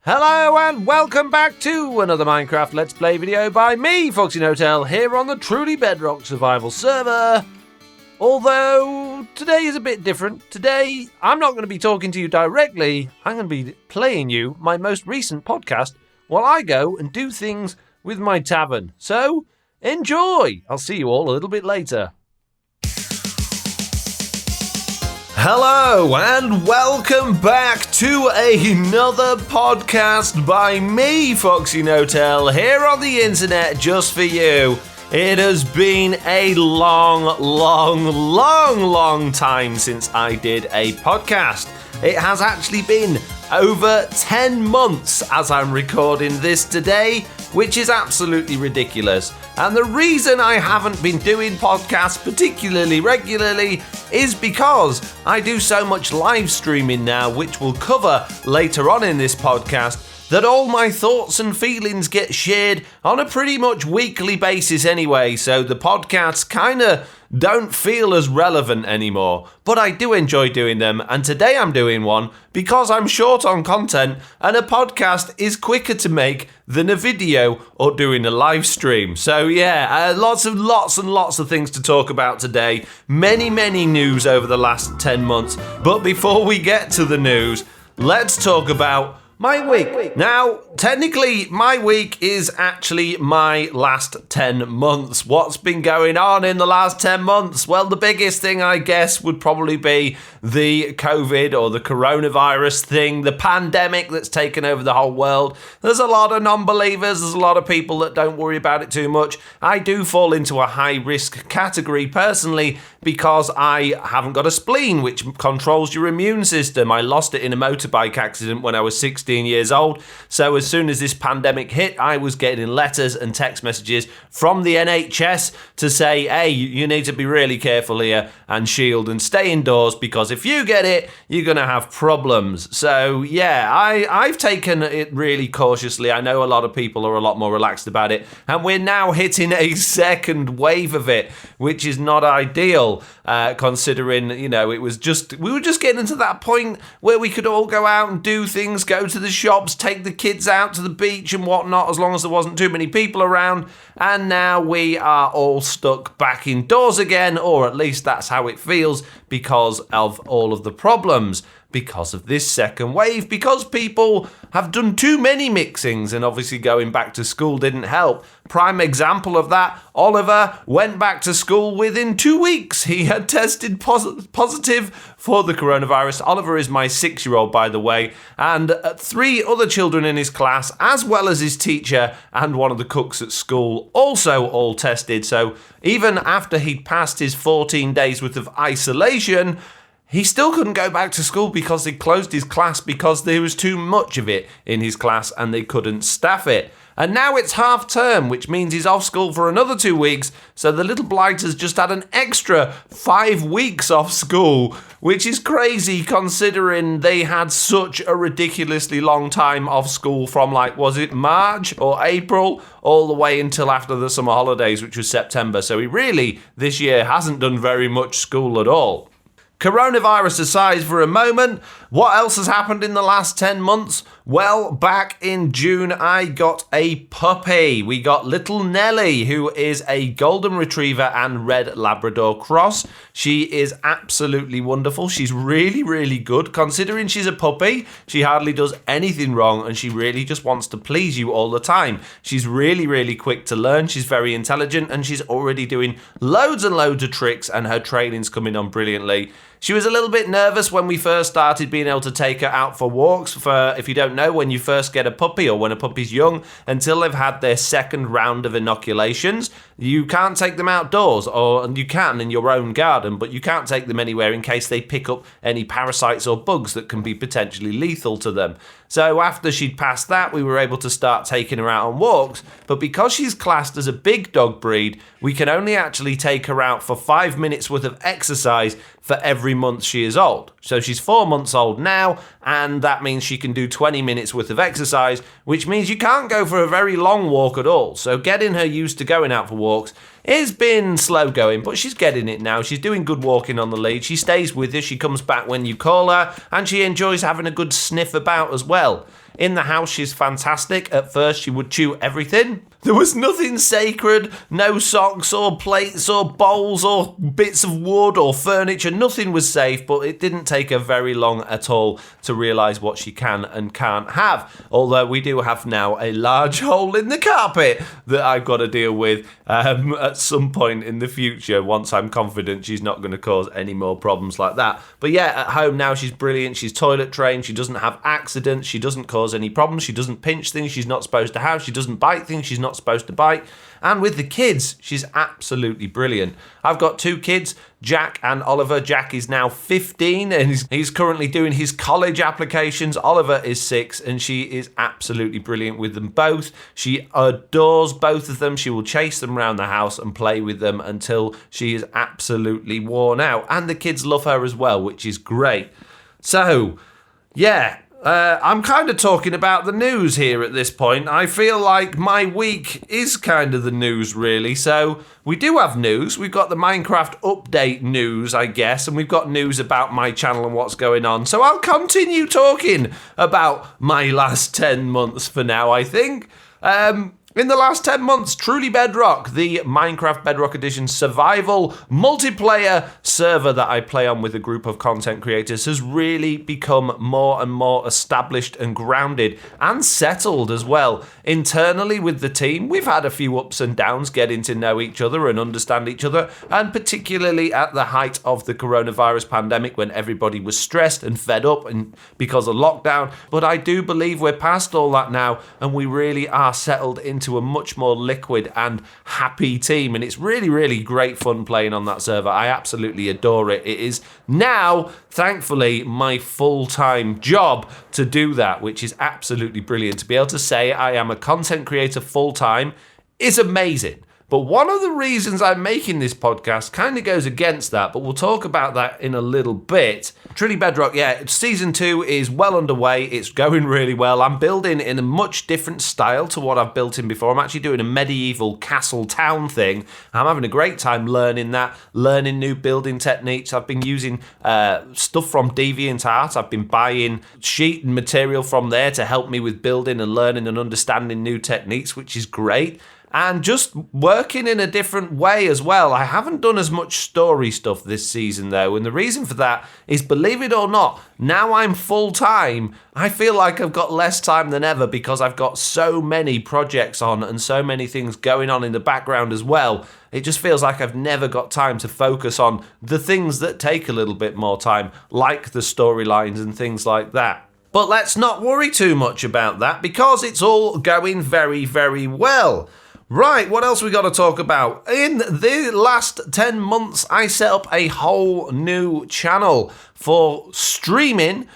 Hello and welcome back to another Minecraft Let's Play video by me, FoxyNoTail, here on the truly Bedrock survival server. Although, today is a bit different. Today, I'm not going to be talking to you directly, I'm going to be playing you my most recent podcast while I go and do things with my tavern. So, enjoy! I'll see you all a little bit later. Hello and welcome back to another podcast by me, FoxyNoTail, here on the internet just for you. It has been a long time since I did a podcast. It has actually been over 10 months as I'm recording this today, which is absolutely ridiculous. And the reason I haven't been doing podcasts particularly regularly is because I do so much live streaming now, which we'll cover later on in this podcast, that all my thoughts and feelings get shared on a pretty much weekly basis anyway, so the podcasts kinda don't feel as relevant anymore. But I do enjoy doing them, and today I'm doing one because I'm short on content and a podcast is quicker to make than a video or doing a live stream. So yeah, lots and lots of things to talk about today. Many news over the last 10 months. But before we get to the news, let's talk about my week. Now, technically, my week is actually my last 10 months. What's been going on in the last 10 months? Well, the biggest thing, I guess, would probably be the COVID or the coronavirus thing, the pandemic that's taken over the whole world. There's a lot of non-believers. There's a lot of people that don't worry about it too much. I do fall into a high-risk category personally because I haven't got a spleen, which controls your immune system. I lost it in a motorbike accident when I was 16 years old. So as soon as this pandemic hit, I was getting letters and text messages from the NHS to say, hey, you need to be really careful here and shield and stay indoors because if you get it, you're going to have problems. So yeah, I've taken it really cautiously. I know a lot of people are a lot more relaxed about it, and we're now hitting a second wave of it, which is not ideal. Considering, we were just getting to that point where we could all go out and do things, go to the shops, take the kids out to the beach and whatnot, as long as there wasn't too many people around. And now we are all stuck back indoors again, or at least that's how it feels because of all of the problems. Because of this second wave, because people have done too many mixings, and obviously going back to school didn't help. Prime example of that, Oliver went back to school within 2 weeks. He had tested positive for the coronavirus. Oliver is my 6-year-old, by the way, and 3 other children in his class, as well as his teacher and one of the cooks at school, also all tested. So even after he'd passed his 14 days worth of isolation, he still couldn't go back to school because they closed his class because there was too much of it in his class and they couldn't staff it. And now it's half term, which means he's off school for another 2 weeks. So the little blighters just had an extra 5 weeks off school, which is crazy considering they had such a ridiculously long time off school from was it March or April, all the way until after the summer holidays, which was September. So he really, this year, hasn't done very much school at all. Coronavirus aside for a moment, what else has happened in the last 10 months? Well, back in June, I got a puppy. We got little Nelly, who is a golden retriever and red Labrador cross. She is absolutely wonderful. She's really good. Considering she's a puppy, she hardly does anything wrong, and she really just wants to please you all the time. She's really quick to learn. She's very intelligent, and she's already doing loads and loads of tricks, and her training's coming on brilliantly. She was a little bit nervous when we first started being able to take her out for walks. If you don't know, when you first get a puppy or when a puppy's young, until they've had their second round of inoculations, you can't take them outdoors, or you can in your own garden, but you can't take them anywhere in case they pick up any parasites or bugs that can be potentially lethal to them. So after she'd passed that, we were able to start taking her out on walks, but because she's classed as a big dog breed, we can only actually take her out for 5 minutes worth of exercise for every month she is old. So she's 4 months old now, and that means she can do 20 minutes worth of exercise, which means you can't go for a very long walk at all. So getting her used to going out for walks It's been slow going, but she's getting it now. She's doing good walking on the lead. She stays with you. She comes back when you call her, and she enjoys having a good sniff about as well. In the house, she's fantastic. At first, she would chew everything. There was nothing sacred, no socks or plates or bowls or bits of wood or furniture. Nothing was safe, but it didn't take her very long at all to realise what she can and can't have. Although we do have now a large hole in the carpet that I've got to deal with at some point in the future once I'm confident she's not going to cause any more problems like that. But yeah, at home now she's brilliant. She's toilet trained. She doesn't have accidents. She doesn't cause any problems. She doesn't pinch things she's not supposed to have. She doesn't bite things she's not supposed to bite. And with the kids, she's absolutely brilliant. I've got 2 kids, Jack and Oliver. Jack is now 15 and he's currently doing his college applications. Oliver is 6 and she is absolutely brilliant with them both. She adores both of them. She will chase them around the house and play with them until she is absolutely worn out. And the kids love her as well, which is great. So, yeah. I'm kind of talking about the news here at this point. I feel like my week is kind of the news, really. So we do have news. We've got the Minecraft update news, I guess, and we've got news about my channel and what's going on. So I'll continue talking about my last 10 months for now, I think. In the last 10 months, Truly Bedrock, the Minecraft Bedrock Edition survival multiplayer server that I play on with a group of content creators, has really become more and more established and grounded and settled as well. Internally with the team, we've had a few ups and downs getting to know each other and understand each other, and particularly at the height of the coronavirus pandemic when everybody was stressed and fed up and because of lockdown. But I do believe we're past all that now and we really are settled into a much more liquid and happy team, and it's really, really great fun playing on that server. I absolutely adore it. It is now, thankfully, my full-time job to do that, which is absolutely brilliant. To be able to say I am a content creator full-time is amazing. But one of the reasons I'm making this podcast kind of goes against that, but we'll talk about that in a little bit. Truly Bedrock, yeah, season 2 is well underway. It's going really well. I'm building in a much different style to what I've built in before. I'm actually doing a medieval castle town thing. I'm having a great time learning that, learning new building techniques. I've been using stuff from DeviantArt. I've been buying sheet and material from there to help me with building and learning and understanding new techniques, which is great. And just working in a different way as well. I haven't done as much story stuff this season though, and the reason for that is, believe it or not, now I'm full-time, I feel like I've got less time than ever because I've got so many projects on and so many things going on in the background as well. It just feels like I've never got time to focus on the things that take a little bit more time, like the storylines and things like that. But let's not worry too much about that because it's all going very, very well. Right, what else we got to talk about? In the last 10 months, I set up a whole new channel for streaming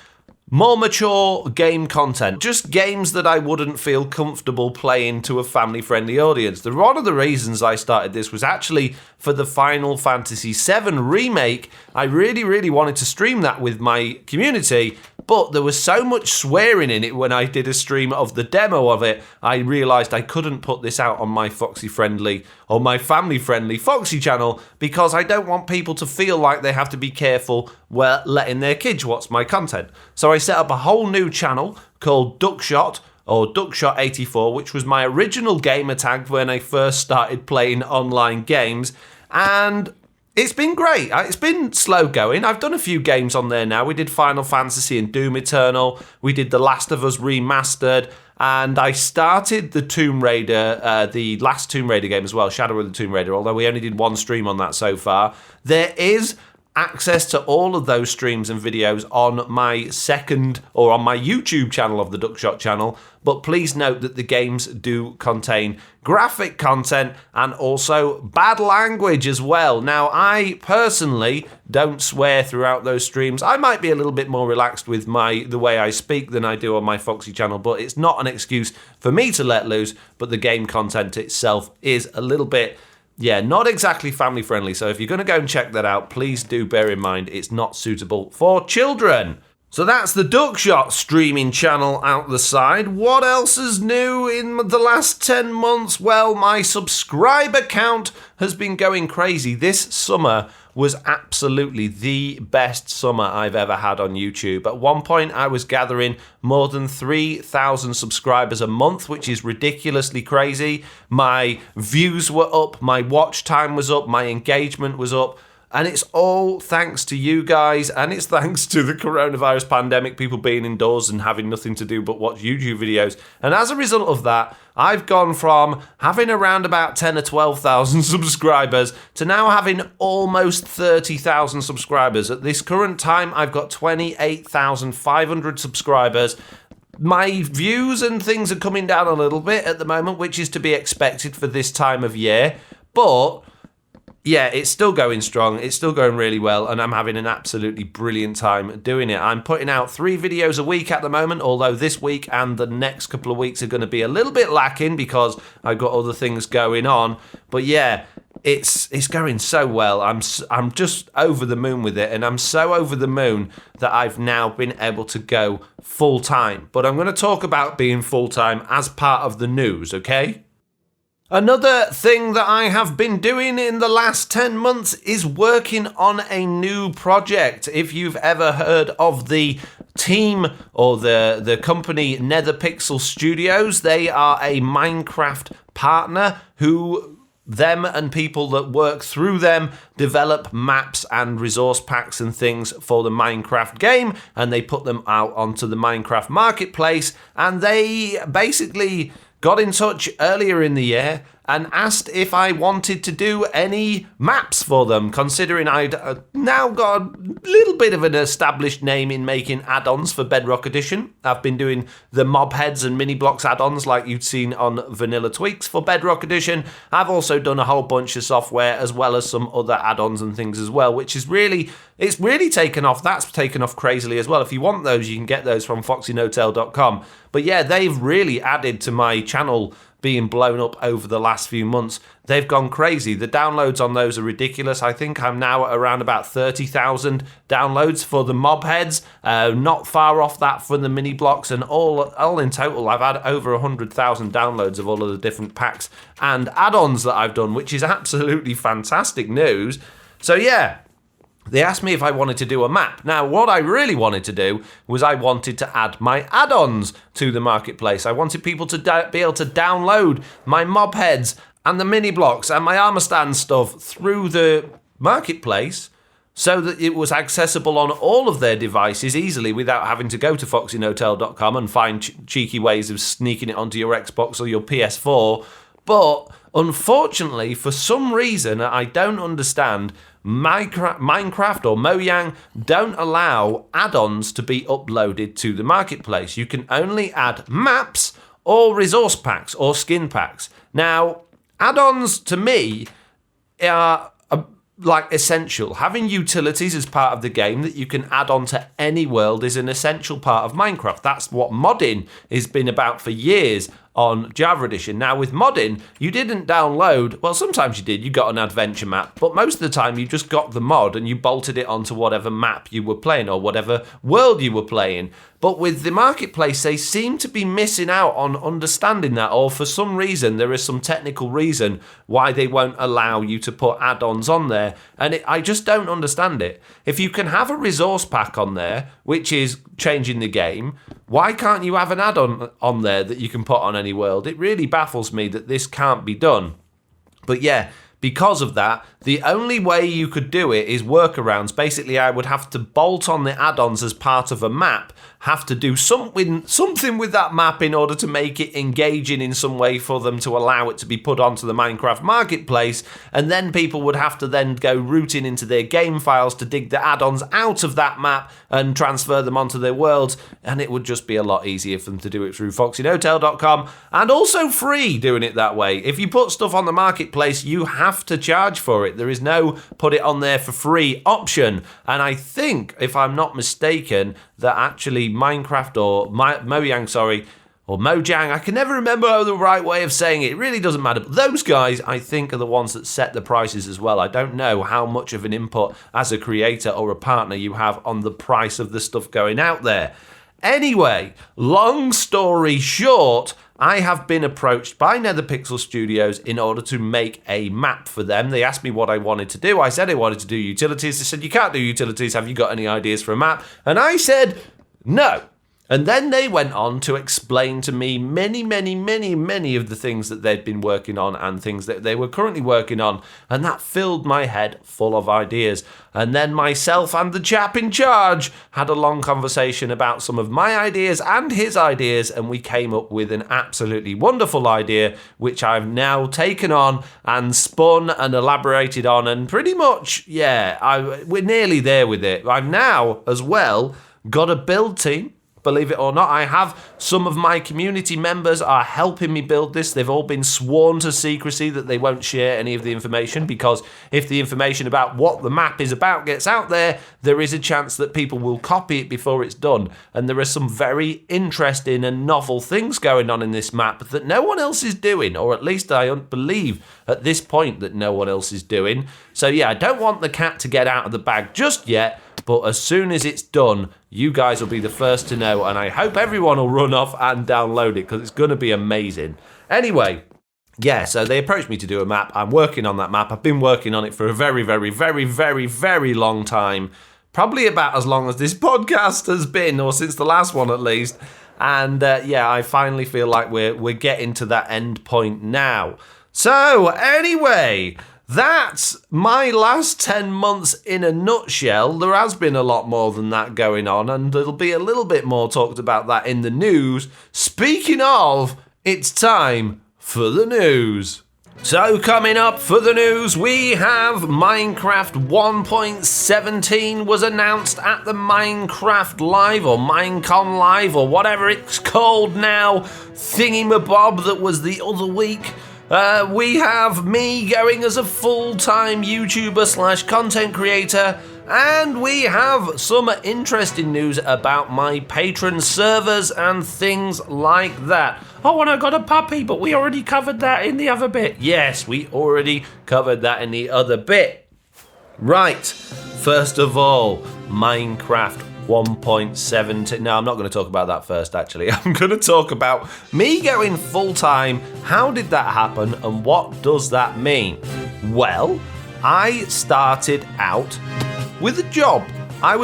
more mature game content. Just games that I wouldn't feel comfortable playing to a family-friendly audience. One of the reasons I started this was actually for the Final Fantasy VII Remake. I really, really wanted to stream that with my community, but there was so much swearing in it when I did a stream of the demo of it, I realised I couldn't put this out on my Foxy-friendly or my family-friendly Foxy channel because I don't want people to feel like they have to be careful while letting their kids watch my content. So I set up a whole new channel called Duckshot, or Duckshot84, which was my original gamer tag when I first started playing online games, and it's been great. It's been slow going. I've done a few games on there now. We did Final Fantasy and Doom Eternal. We did The Last of Us Remastered. And I started the Tomb Raider, the last Tomb Raider game as well, Shadow of the Tomb Raider, although we only did one stream on that so far. There is access to all of those streams and videos on my second, or on my YouTube channel of the Duckshot channel, but please note that the games do contain graphic content and also bad language as well. Now, I personally don't swear throughout those streams. I might be a little bit more relaxed with the way I speak than I do on my Foxy channel, but it's not an excuse for me to let loose, but the game content itself is a little bit, not exactly family friendly. So if you're going to go and check that out, please do bear in mind it's not suitable for children. So that's the Duckshot streaming channel out the side. What else is new in the last 10 months? Well, my subscriber count has been going crazy. This summer was absolutely the best summer I've ever had on YouTube. At one point, I was gathering more than 3,000 subscribers a month, which is ridiculously crazy. My views were up, my watch time was up, my engagement was up. And it's all thanks to you guys, and it's thanks to the coronavirus pandemic, people being indoors and having nothing to do but watch YouTube videos. And as a result of that, I've gone from having around about 10 or 12,000 subscribers to now having almost 30,000 subscribers. At this current time, I've got 28,500 subscribers. My views and things are coming down a little bit at the moment, which is to be expected for this time of year. But yeah, it's still going strong. It's still going really well, and I'm having an absolutely brilliant time doing it. I'm putting out 3 videos a week at the moment, although this week and the next couple of weeks are going to be a little bit lacking because I've got other things going on. But yeah, it's going so well. I'm just over the moon with it, and I'm so over the moon that I've now been able to go full time. But I'm going to talk about being full time as part of the news, okay? Another thing that I have been doing in the last 10 months is working on a new project. If you've ever heard of the team or the company Netherpixel Studios, they are a Minecraft partner who them and people that work through them develop maps and resource packs and things for the Minecraft game, and they put them out onto the Minecraft marketplace. And they basically got in touch earlier in the year and asked if I wanted to do any maps for them, considering I'd now got a little bit of an established name in making add-ons for Bedrock Edition. I've been doing the mob heads and mini blocks add-ons like you'd seen on Vanilla Tweaks for Bedrock Edition. I've also done a whole bunch of software as well as some other add-ons and things as well, which is it's really taken off. That's taken off crazily as well. If you want those, you can get those from FoxyNoTail.com. But yeah, they've really added to my channel being blown up over the last few months. They've gone crazy. The downloads on those are ridiculous. I think I'm now at around about 30,000 downloads for the mob heads, not far off that for the mini blocks, and all in total I've had over 100,000 downloads of all of the different packs and add-ons that I've done, which is absolutely fantastic news. So yeah, they asked me if I wanted to do a map. Now, what I really wanted to do was I wanted to add my add-ons to the marketplace. I wanted people to be able to download my mob heads and the mini blocks and my armor stand stuff through the marketplace so that it was accessible on all of their devices easily without having to go to FoxyNoTail.com and find cheeky ways of sneaking it onto your Xbox or your PS4. But unfortunately, for some reason I don't understand, Minecraft or Mojang don't allow add-ons to be uploaded to the marketplace. You can only add maps or resource packs or skin packs. Now, add-ons to me are like essential. Having utilities as part of the game that you can add on to any world is an essential part of Minecraft. That's what modding has been about for years on Java Edition. Now with modding, you didn't download, well sometimes you did, you got an adventure map, but most of the time you just got the mod and you bolted it onto whatever map you were playing or whatever world you were playing. But with the marketplace, they seem to be missing out on understanding that, or for some reason, there is some technical reason why they won't allow you to put add-ons on there. And I just don't understand it. If you can have a resource pack on there, which is changing the game, why can't you have an add-on on there that you can put on any world? It really baffles me that this can't be done. But yeah, because of that, the only way you could do it is workarounds. Basically, I would have to bolt on the add-ons as part of a map, have to do something with that map in order to make it engaging in some way for them to allow it to be put onto the Minecraft marketplace, and then people would have to then go rooting into their game files to dig the add-ons out of that map and transfer them onto their worlds, and it would just be a lot easier for them to do it through FoxyNoTail.com, and also free doing it that way. If you put stuff on the marketplace, you have to charge for it. There is no put it on there for free option, and I think, if I'm not mistaken, that actually Minecraft or Mojang, or Mojang, I can never remember the right way of saying it. It really doesn't matter. But those guys, I think, are the ones that set the prices as well. I don't know how much of an input as a creator or a partner you have on the price of the stuff going out there. Anyway, long story short, I have been approached by Netherpixel Studios in order to make a map for them. They asked me what I wanted to do. I said I wanted to do utilities. They said, you can't do utilities. Have you got any ideas for a map? And I said, no. And then they went on to explain to me many of the things that they'd been working on and things that they were currently working on. And that filled my head full of ideas. And then myself and the chap in charge had a long conversation about some of my ideas and his ideas. And we came up with an absolutely wonderful idea, which I've now taken on and spun and elaborated on. And pretty much, we're nearly there with it. I've now, as well, got a build team. Believe it or not, I have some of my community members are helping me build this. They've all been sworn to secrecy that they won't share any of the information, because if the information about what the map is about gets out there, there is a chance that people will copy it before it's done. And there are some very interesting and novel things going on in this map that no one else is doing, or at least I believe at this point that no one else is doing. So I don't want the cat to get out of the bag just yet. But as soon as it's done, you guys will be the first to know, and I hope everyone will run off and download it, because it's going to be amazing. Anyway, so they approached me to do a map. I'm working on that map. I've been working on it for a very long time, probably about as long as this podcast has been, or since the last one at least. And I finally feel like we're getting to that end point now. So anyway, that's my last 10 months in a nutshell. There has been a lot more than that going on, and there'll be a little bit more talked about that in the news. Speaking of, it's time for the news. So coming up for the news, we have Minecraft 1.17 was announced at the Minecraft Live, or Minecon Live, or whatever it's called now, thingy-mabob that was the other week. We have me going as a full-time YouTuber / content creator, and we have some interesting news about my Patron servers and things like that. Oh, and I got a puppy, but we already covered that in the other bit. Yes, we already covered that in the other bit. Right, first of all, Minecraft 1.17. No, I'm not going to talk about that first, actually. I'm going to talk about me going full-time. How did that happen, and what does that mean? Well, I started out with a job. I've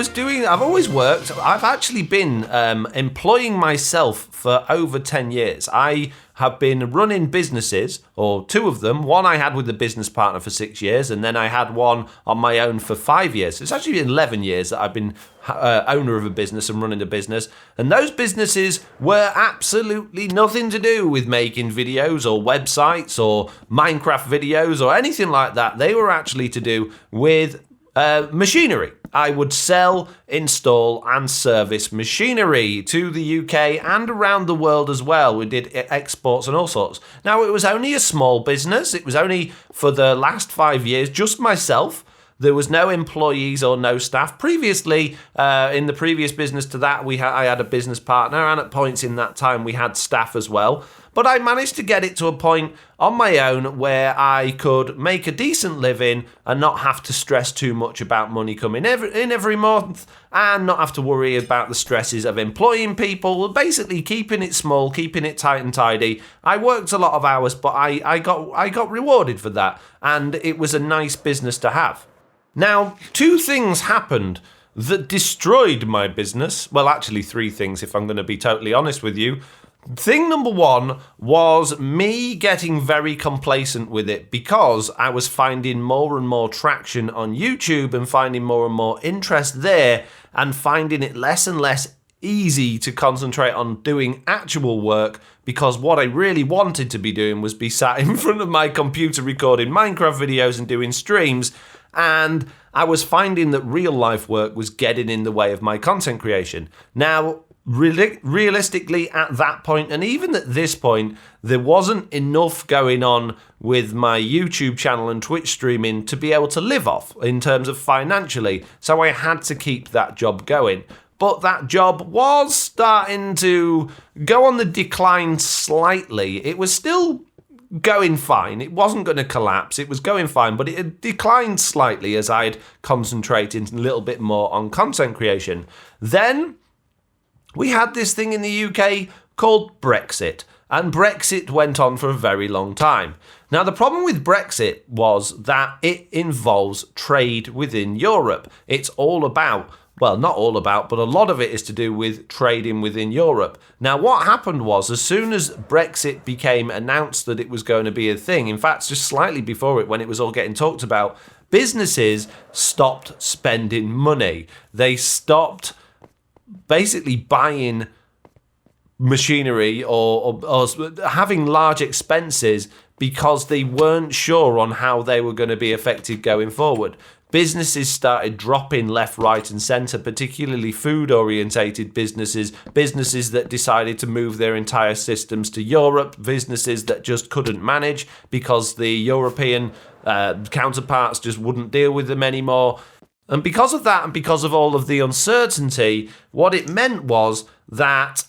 always worked. I've actually been employing myself for over 10 years. I have been running businesses, or two of them. One I had with a business partner for 6 years, and then I had one on my own for 5 years. It's actually been 11 years that I've been owner of a business and running a business. And those businesses were absolutely nothing to do with making videos or websites or Minecraft videos or anything like that. They were actually to do with machinery. I would sell, install and service machinery to the UK and around the world as well. We did exports and all sorts. Now, it was only a small business. It was only for the last 5 years, just myself. There was no employees or no staff. Previously, in the previous business to that, I had a business partner, and at points in that time we had staff as well. But I managed to get it to a point on my own where I could make a decent living and not have to stress too much about money coming in every month, and not have to worry about the stresses of employing people, basically keeping it small, keeping it tight and tidy. I worked a lot of hours, but I got rewarded for that, and it was a nice business to have. Now, two things happened that destroyed my business. Well, actually, three things, if I'm going to be totally honest with you. Thing number one was me getting very complacent with it, because I was finding more and more traction on YouTube and finding more and more interest there, and finding it less and less easy to concentrate on doing actual work, because what I really wanted to be doing was be sat in front of my computer recording Minecraft videos and doing streams, and I was finding that real life work was getting in the way of my content creation. Now, realistically, at that point, and even at this point, there wasn't enough going on with my YouTube channel and Twitch streaming to be able to live off in terms of financially. So I had to keep that job going. But that job was starting to go on the decline slightly. It was still going fine. It wasn't going to collapse. It was going fine, but it had declined slightly as I'd concentrated a little bit more on content creation. Then we had this thing in the UK called Brexit. and Brexit went on for a very long time. Now, the problem with Brexit was that it involves trade within Europe. It's all about, well, not all about, but a lot of it is to do with trading within Europe. Now, what happened was, as soon as Brexit became announced that it was going to be a thing, in fact, just slightly before it, when it was all getting talked about, businesses stopped spending money. They stopped basically buying machinery or having large expenses because they weren't sure on how they were going to be affected going forward. Businesses started dropping left, right, and centre, particularly food-orientated businesses that decided to move their entire systems to Europe, businesses that just couldn't manage because the European counterparts just wouldn't deal with them anymore. And because of that, and because of all of the uncertainty, what it meant was that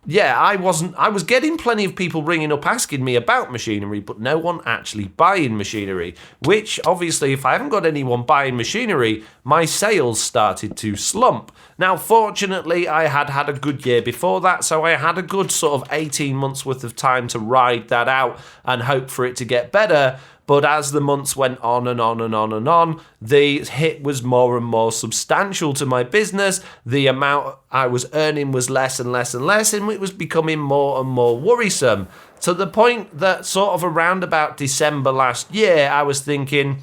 I was getting plenty of people ringing up asking me about machinery, but no one actually buying machinery, which obviously if I haven't got anyone buying machinery, my sales started to slump. Now, fortunately, I had a good year before that, so I had a good sort of 18 months worth of time to ride that out and hope for it to get better. But as the months went on and on and on and on, the hit was more and more substantial to my business. The amount I was earning was less and less and less, and it was becoming more and more worrisome. To the point that sort of around about December last year, I was thinking,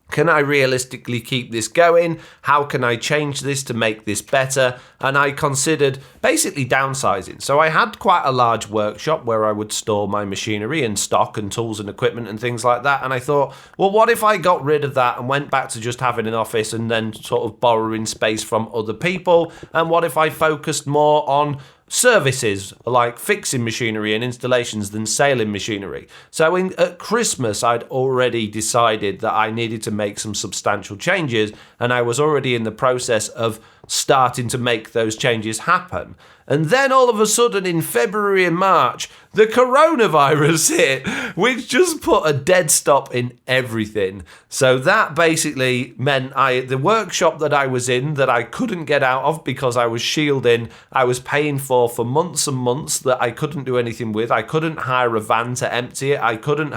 can I realistically keep this going? How can I change this to make this better? And I considered basically downsizing. So I had quite a large workshop where I would store my machinery and stock and tools and equipment and things like that. And I thought, well, what if I got rid of that and went back to just having an office and then sort of borrowing space from other people? And what if I focused more on services like fixing machinery and installations than selling machinery? So at Christmas, I'd already decided that I needed to make some substantial changes, and I was already in the process of starting to make those changes happen. And then all of a sudden in February and March, the coronavirus hit, which just put a dead stop in everything. So that basically meant the workshop that I was in that I couldn't get out of because I was shielding, I was paying for months and months that I couldn't do anything with. I couldn't hire a van to empty it. I couldn't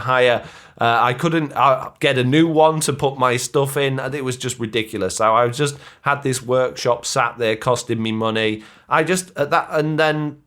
get a new one to put my stuff in. And it was just ridiculous. So I just had this workshop sat there costing me money. And then,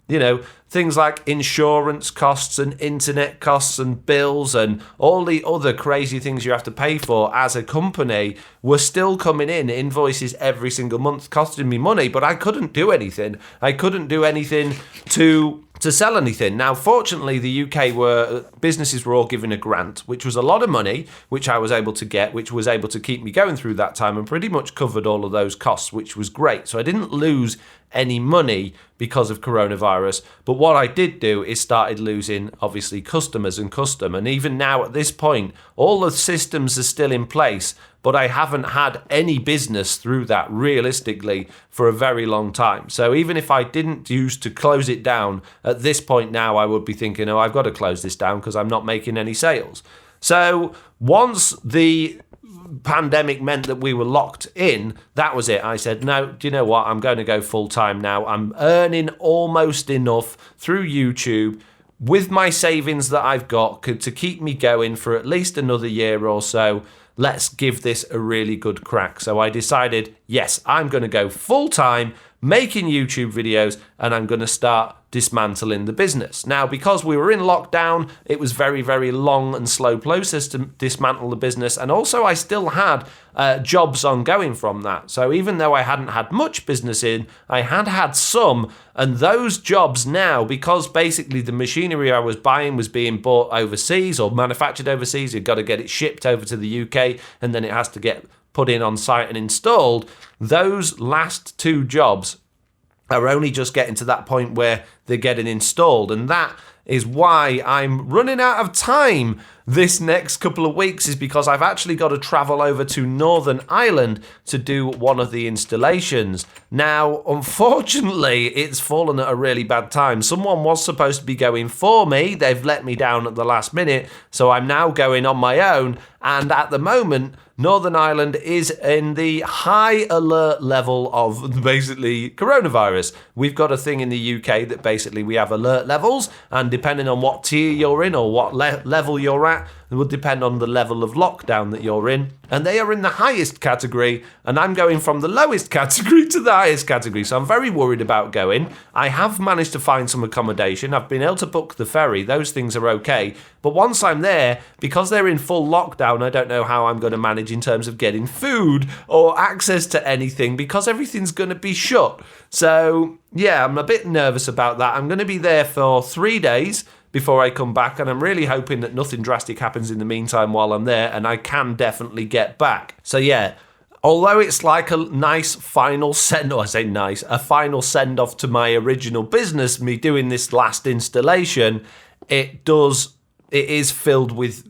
things like insurance costs and internet costs and bills and all the other crazy things you have to pay for as a company were still coming in, invoices every single month costing me money, but I couldn't do anything. I couldn't do anything to sell anything. Now, fortunately, the UK businesses were all given a grant, which was a lot of money, which I was able to get, which was able to keep me going through that time and pretty much covered all of those costs, which was great. So I didn't lose any money because of coronavirus. But what I did do is started losing, obviously, customers and custom. And even now at this point, all the systems are still in place, but I haven't had any business through that realistically for a very long time. So even if I didn't use to close it down, at this point now I would be thinking, oh, I've got to close this down because I'm not making any sales. So once the pandemic meant that we were locked in, that was it. I said, no, do you know what? I'm going to go full time now. I'm earning almost enough through YouTube with my savings that I've got to keep me going for at least another year or so. Let's give this a really good crack. So I decided, yes, I'm going to go full time making YouTube videos and I'm going to start dismantling the business. Now, because we were in lockdown, it was very, very long and slow process to dismantle the business. And also I still had jobs ongoing from that. So even though I hadn't had much business in, I had some. And those jobs now, because basically the machinery I was buying was being bought overseas or manufactured overseas, you've got to get it shipped over to the UK and then it has to get put in on site and installed. Those last two jobs are only just getting to that point where they're getting installed. And that is why I'm running out of time this next couple of weeks is because I've actually got to travel over to Northern Ireland to do one of the installations. Now, unfortunately, it's fallen at a really bad time. Someone was supposed to be going for me. They've let me down at the last minute, so I'm now going on my own. And at the moment, Northern Ireland is in the high alert level of basically coronavirus. We've got a thing in the UK that basically we have alert levels, and depending on what tier you're in or what level you're at, it will depend on the level of lockdown that you're in. And they are in the highest category, and I'm going from the lowest category to the highest category, so I'm very worried about going. I have managed to find some accommodation. I've been able to book the ferry. Those things are okay. But once I'm there, because they're in full lockdown, I don't know how I'm going to manage in terms of getting food or access to anything because everything's going to be shut. So, yeah, I'm a bit nervous about that. I'm going to be there for 3 days before I come back, and I'm really hoping that nothing drastic happens in the meantime while I'm there, and I can definitely get back. So, yeah, although it's like a nice final send-off to my original business, me doing this last installation, it is filled with...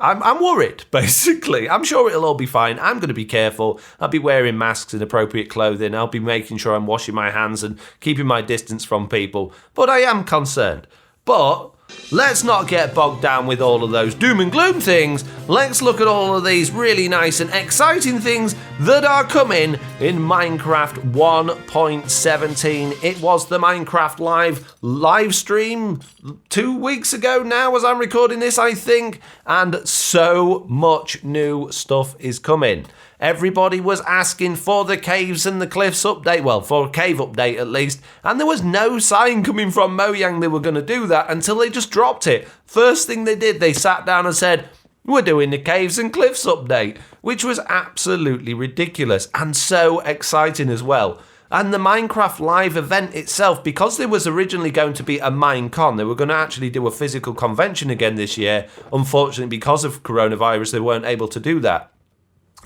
I'm worried, basically. I'm sure it'll all be fine. I'm going to be careful. I'll be wearing masks and appropriate clothing. I'll be making sure I'm washing my hands and keeping my distance from people. But I am concerned. But let's not get bogged down with all of those doom and gloom things. Let's look at all of these really nice and exciting things that are coming in Minecraft 1.17. It was the Minecraft live stream 2 weeks ago now as I'm recording this, I think, and so much new stuff is coming. Everybody was asking for the caves and the cliffs update, well, for a cave update at least, and there was no sign coming from Mojang they were going to do that until they just dropped it. First thing they did, they sat down and said, we're doing the caves and cliffs update, which was absolutely ridiculous and so exciting as well. And the Minecraft live event itself, because there was originally going to be a Minecon, they were going to actually do a physical convention again this year. Unfortunately, because of coronavirus, they weren't able to do that.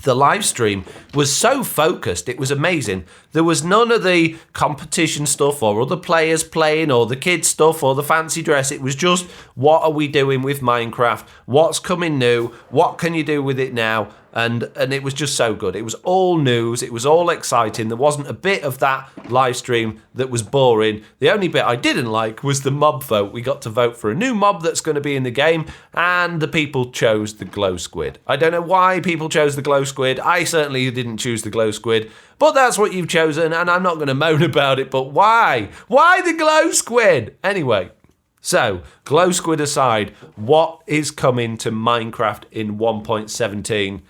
The live stream was so focused, it was amazing. There was none of the competition stuff or other players playing or the kids stuff or the fancy dress. It was just, what are we doing with Minecraft? What's coming new? What can you do with it now? And it was just so good. It was all news. It was all exciting. There wasn't a bit of that live stream that was boring. The only bit I didn't like was the mob vote. We got to vote for a new mob that's going to be in the game, and the people chose the glow squid. I don't know why people chose the glow squid. I certainly didn't choose the glow squid, but that's what you've chosen, and I'm not going to moan about it, but why? Why the glow squid? Anyway. So, glow squid aside, what is coming to Minecraft in 1.17?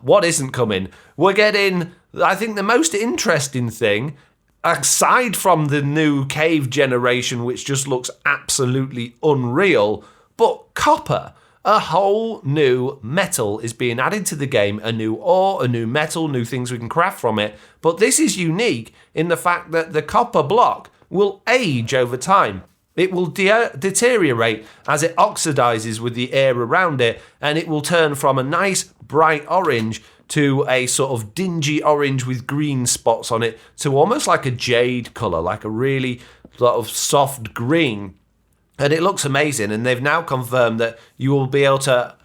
What isn't coming? We're getting, I think the most interesting thing, aside from the new cave generation, which just looks absolutely unreal, but copper. A whole new metal is being added to the game, a new ore, a new metal, new things we can craft from it. But this is unique in the fact that the copper block will age over time. It will deteriorate as it oxidizes with the air around it, and it will turn from a nice bright orange to a sort of dingy orange with green spots on it to almost like a jade color, like a really sort of soft green. And it looks amazing, and they've now confirmed that you will be able to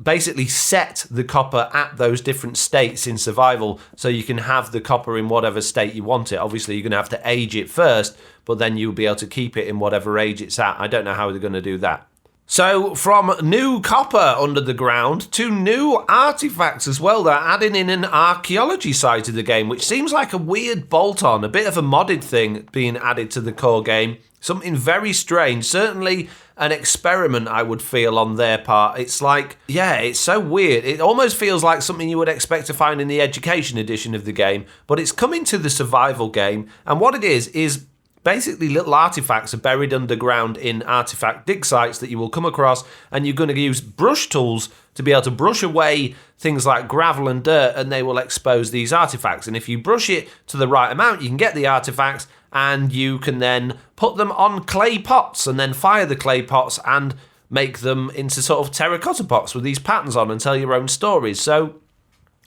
basically set the copper at those different states in survival, so you can have the copper in whatever state you want it. Obviously, you're going to have to age it first, but then you'll be able to keep it in whatever age it's at. I don't know how they're going to do that. So from new copper under the ground to new artifacts as well. They're adding in an archaeology side to the game, which seems like a weird bolt-on, a bit of a modded thing being added to the core game. Something very strange, certainly an experiment I would feel on their part. It's like, yeah, it's so weird. It almost feels like something you would expect to find in the education edition of the game, but it's coming to the survival game. And what it is basically little artifacts are buried underground in artifact dig sites that you will come across, and you're going to use brush tools to be able to brush away things like gravel and dirt, and they will expose these artifacts. And if you brush it to the right amount, you can get the artifacts, and you can then put them on clay pots and then fire the clay pots and make them into sort of terracotta pots with these patterns on and tell your own stories. So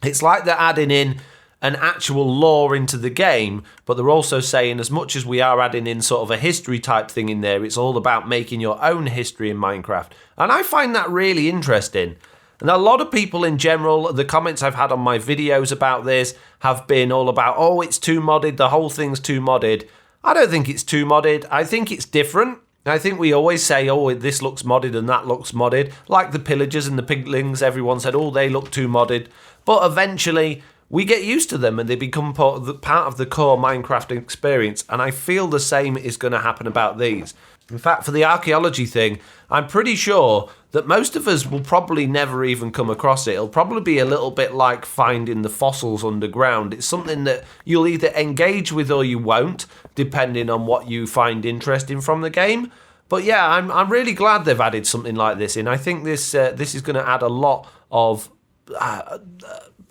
it's like they're adding in an actual lore into the game, but they're also saying as much as we are adding in sort of a history type thing in there, it's all about making your own history in Minecraft. And I find that really interesting. And a lot of people in general, the comments I've had on my videos about this have been all about, oh, it's too modded, the whole thing's too modded. I don't think it's too modded. I think it's different. I think we always say, oh, this looks modded and that looks modded. Like the pillagers and the piglings, everyone said, oh, they look too modded. But eventually, we get used to them and they become part of the core Minecraft experience. And I feel the same is going to happen about these. In fact, for the archaeology thing, I'm pretty sure that most of us will probably never even come across it. It'll probably be a little bit like finding the fossils underground. It's something that you'll either engage with or you won't, depending on what you find interesting from the game. But yeah, I'm really glad they've added something like this in. I think this is going to add a lot of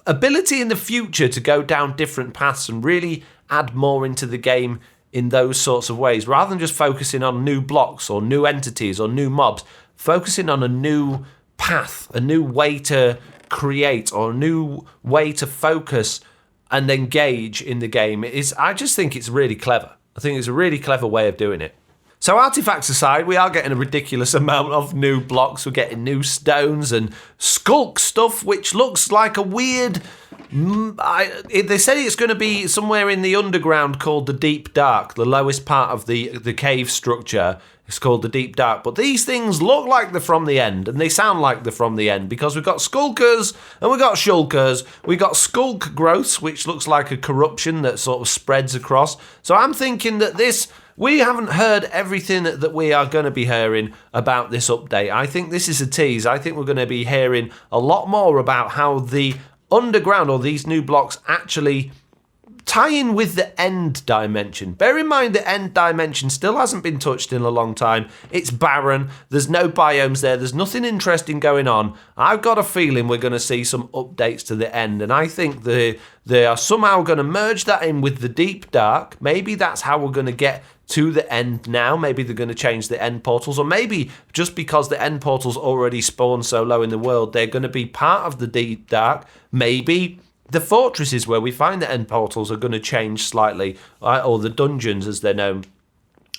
ability in the future to go down different paths and really add more into the game in those sorts of ways, rather than just focusing on new blocks or new entities or new mobs, focusing on a new path, a new way to create or a new way to focus and engage in the game. I just think it's really clever. I think it's a really clever way of doing it. So artifacts aside, we are getting a ridiculous amount of new blocks. We're getting new stones and skulk stuff, which looks like a weird... they say it's going to be somewhere in the underground called the Deep Dark, the lowest part of the cave structure. It's called the Deep Dark. But these things look like they're from the end, and they sound like they're from the end, because we've got skulkers and we've got shulkers. We've got skulk growths, which looks like a corruption that sort of spreads across. So I'm thinking that we haven't heard everything that we are going to be hearing about this update. I think this is a tease. I think we're going to be hearing a lot more about how the underground or these new blocks actually tie in with the end dimension. Bear in mind the end dimension still hasn't been touched in a long time. It's barren. There's no biomes there. There's nothing interesting going on. I've got a feeling we're going to see some updates to the end, and I think they are somehow going to merge that in with the Deep Dark. Maybe that's how we're going to get to the end now. Maybe they're going to change the end portals, or maybe just because the end portals already spawn so low in the world, they're going to be part of the Deep Dark. Maybe the fortresses where we find the end portals are going to change slightly, or the dungeons as they're known.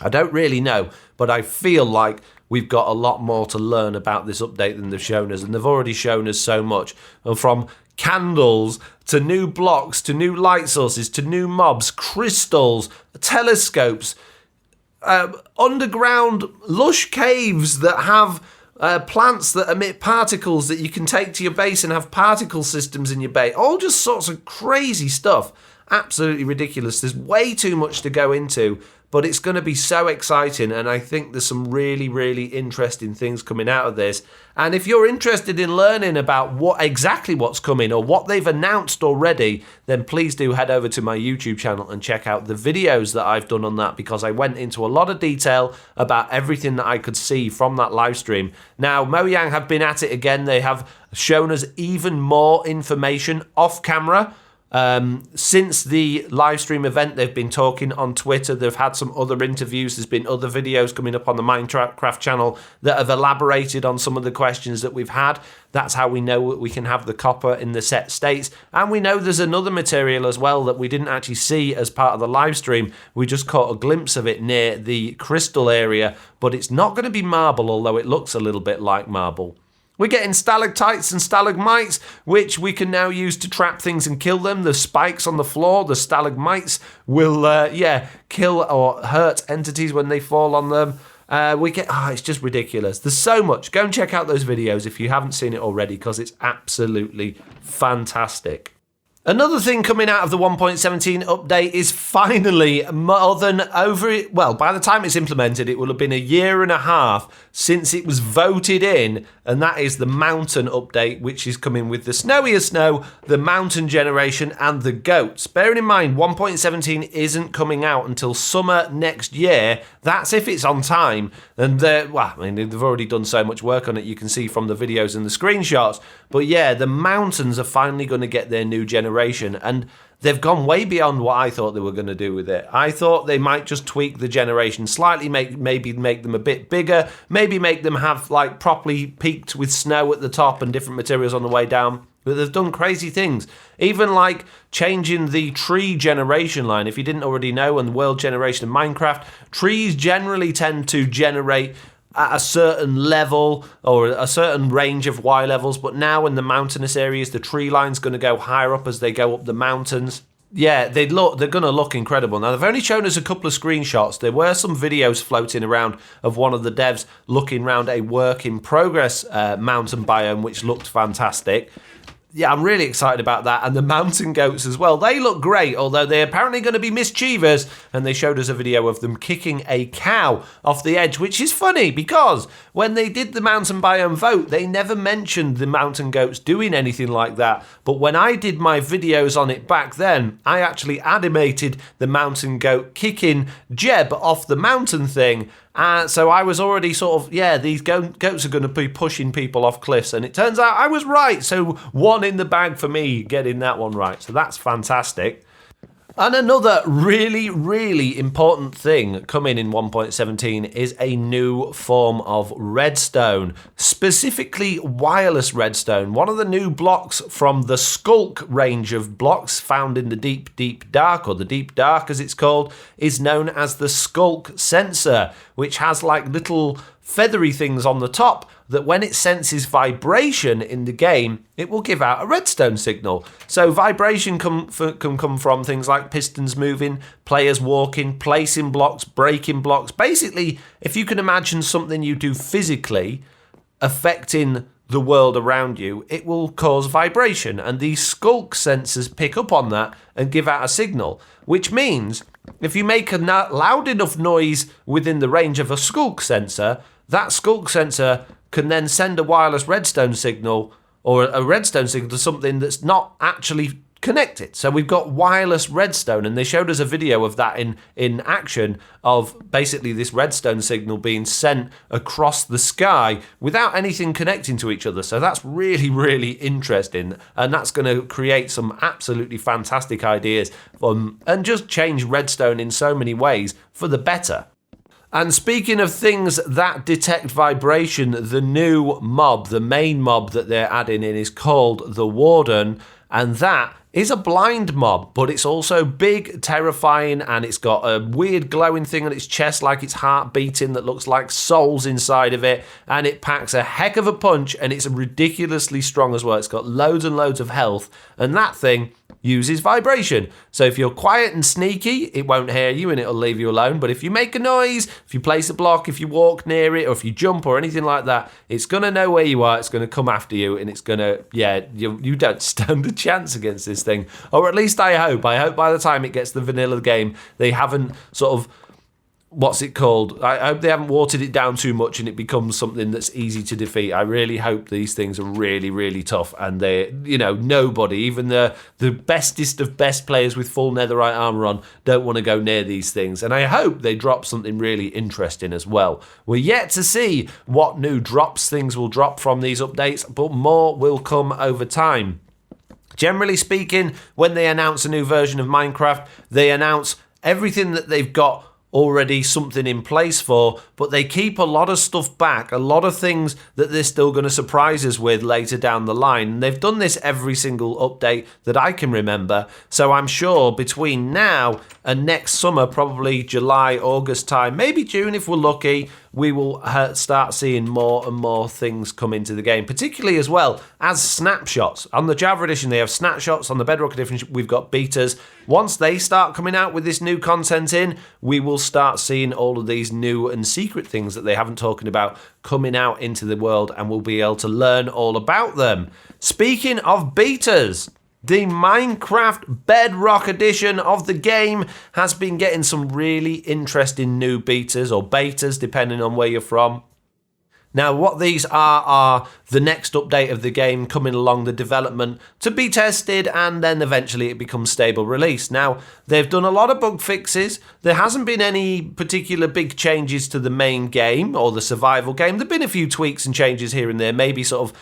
I don't really know, but I feel like we've got a lot more to learn about this update than they've shown us, and they've already shown us so much. And from candles to new blocks to new light sources to new mobs, crystals, telescopes, underground lush caves that have plants that emit particles that you can take to your base and have particle systems in your base. All just sorts of crazy stuff. Absolutely ridiculous. There's way too much to go into, but it's going to be so exciting, and I think there's some really, really interesting things coming out of this. And if you're interested in learning about what's coming or what they've announced already, then please do head over to my YouTube channel and check out the videos that I've done on that, because I went into a lot of detail about everything that I could see from that live stream. Now, Mojang have been at it again. They have shown us even more information off camera. Since the live stream event, they've been talking on Twitter. They've had some other interviews. There's been other videos coming up on the Minecraft channel that have elaborated on some of the questions that we've had. That's how we know we can have the copper in the set states. And we know there's another material as well that we didn't actually see as part of the live stream. We just caught a glimpse of it near the crystal area, but it's not going to be marble, although it looks a little bit like marble. We're getting stalactites and stalagmites, which we can now use to trap things and kill them. The spikes on the floor, the stalagmites, will, kill or hurt entities when they fall on them. It's just ridiculous. There's so much. Go and check out those videos if you haven't seen it already, because it's absolutely fantastic. Another thing coming out of the 1.17 update is finally more than by the time it's implemented, it will have been a year and a half since it was voted in, and that is the mountain update, which is coming with the snowier snow, the mountain generation, and the goats. Bearing in mind, 1.17 isn't coming out until summer next year. That's if it's on time. And they've already done so much work on it, you can see from the videos and the screenshots. But yeah, the mountains are finally going to get their new generation, and they've gone way beyond what I thought they were going to do with it. I thought they might just tweak the generation slightly, maybe make them a bit bigger, maybe make them have like properly peaked with snow at the top and different materials on the way down. But they've done crazy things, even like changing the tree generation line. If you didn't already know, in the world generation of Minecraft, trees generally tend to generate at a certain level or a certain range of Y levels, but now in the mountainous areas, the tree line's going to go higher up as they go up the mountains. Yeah, they're going to look incredible. Now, they've only shown us a couple of screenshots. There were some videos floating around of one of the devs looking around a work-in-progress mountain biome, which looked fantastic. Yeah, I'm really excited about that. And the mountain goats as well. They look great, although they're apparently going to be mischievous. And they showed us a video of them kicking a cow off the edge, which is funny because when they did the mountain biome vote, they never mentioned the mountain goats doing anything like that. But when I did my videos on it back then, I actually animated the mountain goat kicking Jeb off the mountain thing. So I was already sort of, these goats are going to be pushing people off cliffs. And it turns out I was right. So one in the bag for me getting that one right. So that's fantastic. And another really, really important thing coming in 1.17 is a new form of redstone, specifically wireless redstone. One of the new blocks from the Skulk range of blocks found in the Deep, Deep Dark, or the Deep Dark as it's called, is known as the Skulk sensor, which has like little feathery things on the top that when it senses vibration in the game, it will give out a redstone signal. So vibration can come from things like pistons moving, players walking, placing blocks, breaking blocks. Basically, if you can imagine something you do physically affecting the world around you, it will cause vibration. And these Skulk sensors pick up on that and give out a signal, which means if you make a loud enough noise within the range of a Skulk sensor, that Skulk sensor can then send a wireless redstone signal or a redstone signal to something that's not actually connected. So we've got wireless redstone, and they showed us a video of that in action of basically this redstone signal being sent across the sky without anything connecting to each other. So that's really, really interesting, and that's going to create some absolutely fantastic ideas and just change redstone in so many ways for the better. And speaking of things that detect vibration, the new mob, the main mob that they're adding in is called the Warden, and that is a blind mob, but it's also big, terrifying, and it's got a weird glowing thing on its chest like its heart beating that looks like souls inside of it, and it packs a heck of a punch, and it's ridiculously strong as well. It's got loads and loads of health, and that thing uses vibration. So if you're quiet and sneaky, it won't hear you and it'll leave you alone. But if you make a noise, if you place a block, if you walk near it, or if you jump or anything like that, it's going to know where you are, it's going to come after you, and it's going to, you don't stand a chance against this thing. Or at least I hope by the time it gets the vanilla game, they haven't sort of, I hope they haven't watered it down too much and it becomes something that's easy to defeat. I really hope these things are really, really tough, and they, nobody, even the bestest of best players with full netherite armor on, don't want to go near these things. And I hope they drop something really interesting as well. We're yet to see what new drops things will drop from these updates, but more will come over time. Generally speaking, when they announce a new version of Minecraft, they announce everything that they've got already something in place for, but they keep a lot of stuff back, a lot of things that they're still going to surprise us with later down the line. And they've done this every single update that I can remember, so I'm sure between now and next summer, probably July, August time, maybe June if we're lucky, we will start seeing more and more things come into the game, particularly as well as snapshots. On the Java edition, they have snapshots. On the Bedrock edition, we've got betas. Once they start coming out with this new content in, we will start seeing all of these new and secret things that they haven't talking about coming out into the world, and we'll be able to learn all about them. Speaking of betas, the Minecraft Bedrock edition of the game has been getting some really interesting new betas, or betas, depending on where you're from. Now, what these are the next update of the game coming along the development to be tested, and then eventually it becomes stable release. Now, they've done a lot of bug fixes. There hasn't been any particular big changes to the main game or the survival game. There've been a few tweaks and changes here and there, mainly sort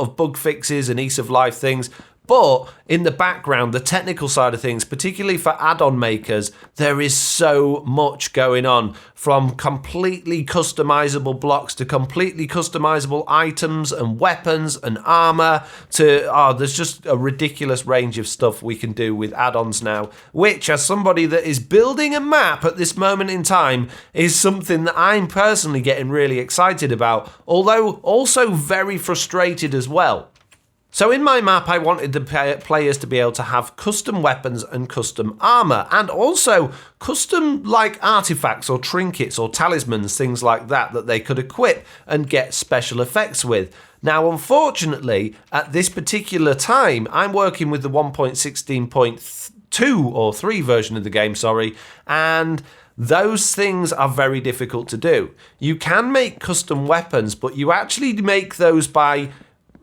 of bug fixes and ease of life things. But in the background, the technical side of things, particularly for add-on makers, there is so much going on, from completely customizable blocks to completely customizable items and weapons and armor to, there's just a ridiculous range of stuff we can do with add-ons now, which, as somebody that is building a map at this moment in time, is something that I'm personally getting really excited about, although also very frustrated as well. So in my map, I wanted the players to be able to have custom weapons and custom armor, and also custom like artifacts or trinkets or talismans, things like that they could equip and get special effects with. Now, unfortunately, at this particular time, I'm working with the 1.16.2 or 3 version of the game, and those things are very difficult to do. You can make custom weapons, but you actually make those by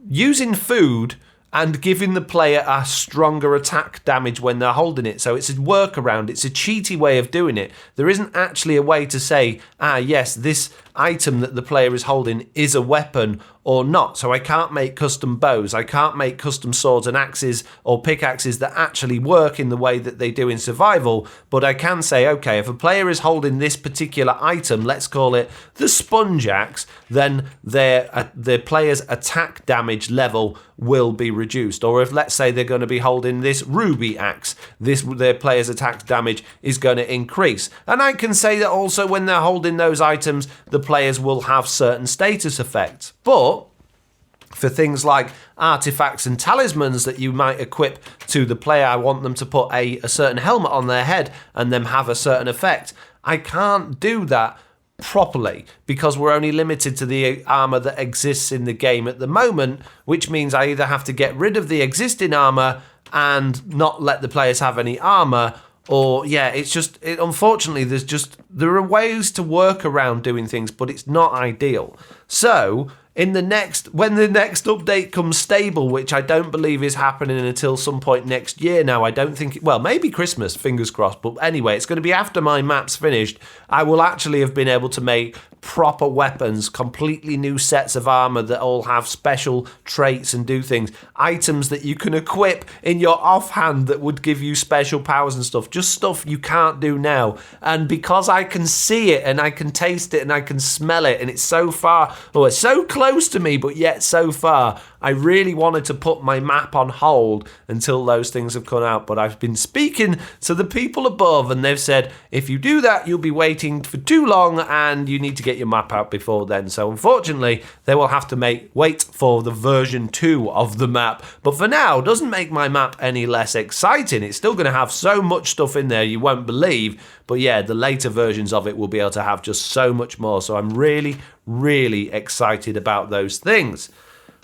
using food and giving the player a stronger attack damage when they're holding it. So it's a workaround, it's a cheaty way of doing it. There isn't actually a way to say, yes, this item that the player is holding is a weapon or not. So I can't make custom bows, I can't make custom swords and axes or pickaxes that actually work in the way that they do in survival, but I can say, okay, if a player is holding this particular item, let's call it the sponge axe, then the player's attack damage level will be reduced. Or if, let's say, they're going to be holding this ruby axe, their player's attack damage is going to increase. And I can say that also when they're holding those items, the players will have certain status effects. But for things like artifacts and talismans that you might equip to the player, I want them to put a certain helmet on their head and then have a certain effect. I can't do that properly because we're only limited to the armor that exists in the game at the moment, which means I either have to get rid of the existing armor and not let the players have any armor, or unfortunately there are ways to work around doing things, but it's not ideal. So when the next update comes stable, which I don't believe is happening until some point next year now, I don't think, maybe Christmas, fingers crossed, but anyway, it's going to be after my map's finished, I will actually have been able to make proper weapons, completely new sets of armor that all have special traits and do things, items that you can equip in your offhand that would give you special powers and stuff, just stuff you can't do now. And because I can see it and I can taste it and I can smell it, and it's so close to me, but yet so far, I really wanted to put my map on hold until those things have come out. But I've been speaking to the people above, and they've said, if you do that, you'll be waiting for too long, and you need to get your map out before then. So unfortunately, they will have to wait for the version 2 of the map. But for now, doesn't make my map any less exciting. It's still going to have so much stuff in there you won't believe. But yeah, the later versions of it will be able to have just so much more. So I'm really, really excited about those things.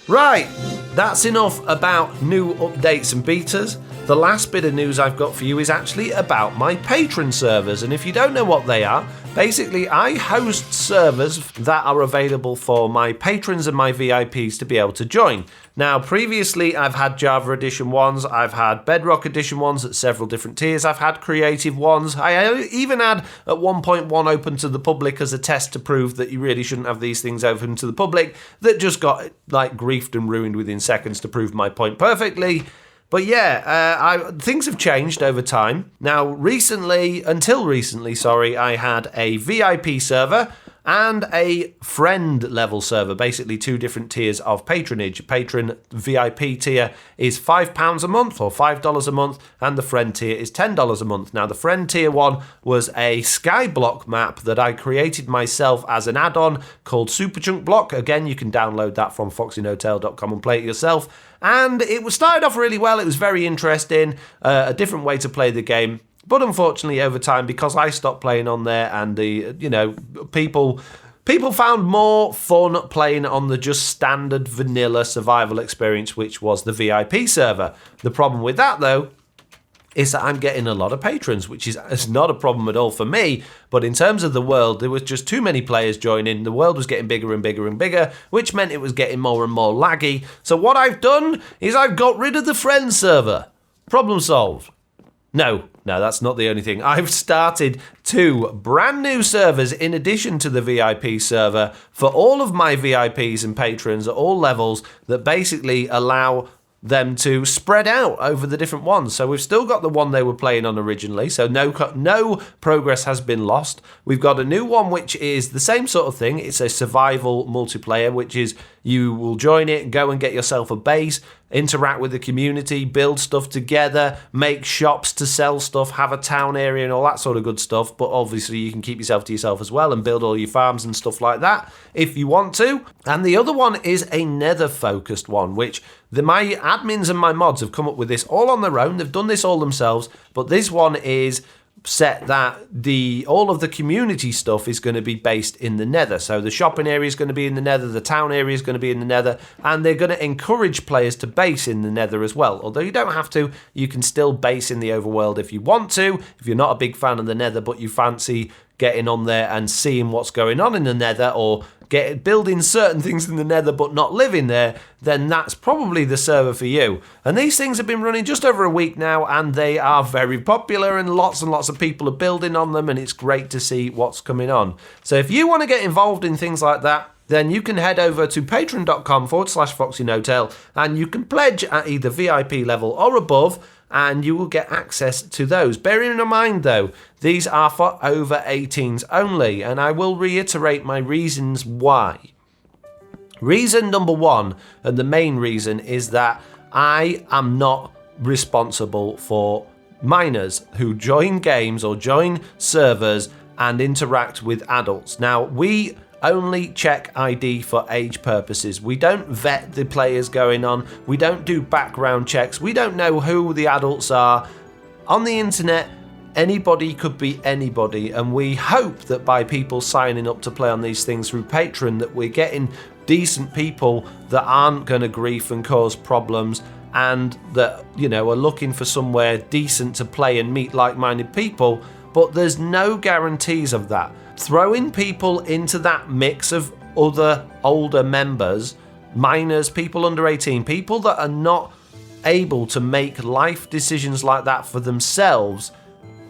Right, that's enough about new updates and betas. The last bit of news I've got for you is actually about my Patron servers, and if you don't know what they are, basically I host servers that are available for my patrons and my VIPs to be able to join. Now, previously I've had Java Edition ones, I've had Bedrock Edition ones at several different tiers, I've had creative ones, I even had at 1.1 open to the public as a test to prove that you really shouldn't have these things open to the public, that just got griefed and ruined within seconds to prove my point perfectly. But yeah, things have changed over time. Now, until recently, I had a VIP server and a friend level server, basically 2 different tiers of patronage. Patron VIP tier is £5 a month or $5 a month, and the friend tier is $10 a month. Now, the friend tier one was a skyblock map that I created myself as an add-on called Superchunk Block. Again, you can download that from FoxyNoTail.com and play it yourself. And it started off really well. It was very interesting, a different way to play the game. But unfortunately, over time, because I stopped playing on there, and people found more fun playing on the just standard vanilla survival experience, which was the VIP server. The problem with that, though, is that I'm getting a lot of patrons, which is not a problem at all for me. But in terms of the world, there was just too many players joining. The world was getting bigger and bigger and bigger, which meant it was getting more and more laggy. So what I've done is I've got rid of the friend server. Problem solved. No, that's not the only thing. I've started 2 brand new servers in addition to the VIP server for all of my VIPs and patrons at all levels that basically allow them to spread out over the different ones. So we've still got the one they were playing on originally, so no progress has been lost. We've got a new one which is the same sort of thing. It's a survival multiplayer, which is you will join it, go and get yourself a base, interact with the community, build stuff together, make shops to sell stuff, have a town area and all that sort of good stuff. But obviously you can keep yourself to yourself as well and build all your farms and stuff like that if you want to. And the other one is a nether focused one, which my admins and my mods have come up with this all on their own. They've done this all themselves, but this one is set that all of the community stuff is going to be based in the nether. So the shopping area is going to be in the nether, the town area is going to be in the nether, and they're going to encourage players to base in the nether as well. Although you don't have to, you can still base in the overworld if you want to, if you're not a big fan of the nether but you fancy getting on there and seeing what's going on in the nether, or building certain things in the nether but not living there, then that's probably the server for you. And these things have been running just over a week now, and they are very popular, and lots of people are building on them, and it's great to see what's coming on. So if you want to get involved in things like that, then you can head over to patreon.com/FoxyNoTail, and you can pledge at either VIP level or above, and you will get access to those. Bearing in mind, though, these are for over 18s only, and I will reiterate my reasons why. Reason number one, and the main reason, is that I am not responsible for minors who join games or join servers and interact with adults. Now, we only check ID for age purposes. We don't vet the players going on. We don't do background checks. We don't know who the adults are. On the internet, anybody could be anybody, and we hope that by people signing up to play on these things through Patreon that we're getting decent people that aren't going to grief and cause problems, and that, you know, are looking for somewhere decent to play and meet like-minded people. But there's no guarantees of that. Throwing people into that mix of other older members, minors, people under 18, people that are not able to make life decisions like that for themselves,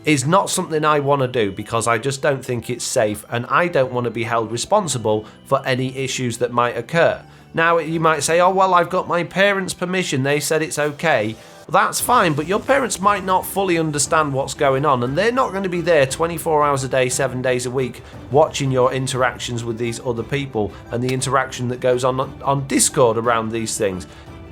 is not something I want to do, because I just don't think it's safe, and I don't want to be held responsible for any issues that might occur. Now, you might say, oh, well, I've got my parents' permission, they said it's okay. Well, that's fine, but your parents might not fully understand what's going on, and they're not going to be there 24 hours a day, 7 days a week, watching your interactions with these other people and the interaction that goes on Discord around these things.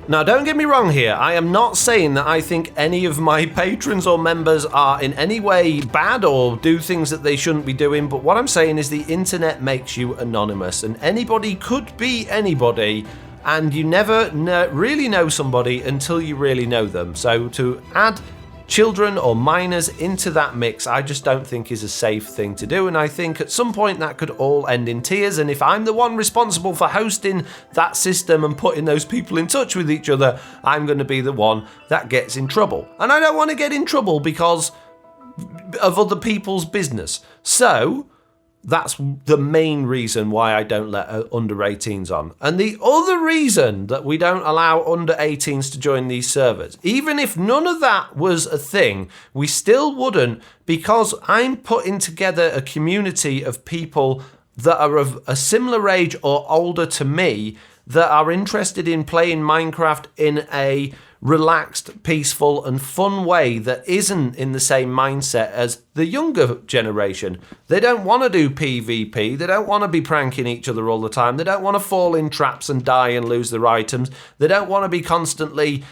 Now, don't get me wrong here. I am not saying that I think any of my patrons or members are in any way bad or do things that they shouldn't be doing, but what I'm saying is the internet makes you anonymous, and anybody could be anybody, and you never really know somebody until you really know them. So to add children or minors into that mix, I just don't think is a safe thing to do, and I think at some point that could all end in tears, and if I'm the one responsible for hosting that system and putting those people in touch with each other, I'm going to be the one that gets in trouble. And I don't want to get in trouble because of other people's business. So that's the main reason why I don't let under 18s on. And the other reason that we don't allow under 18s to join these servers, even if none of that was a thing, we still wouldn't, because I'm putting together a community of people that are of a similar age or older to me that are interested in playing Minecraft in a relaxed, peaceful and fun way that isn't in the same mindset as the younger generation. They don't want to do PvP, they don't want to be pranking each other all the time, they don't want to fall in traps and die and lose their items, they don't want to be constantly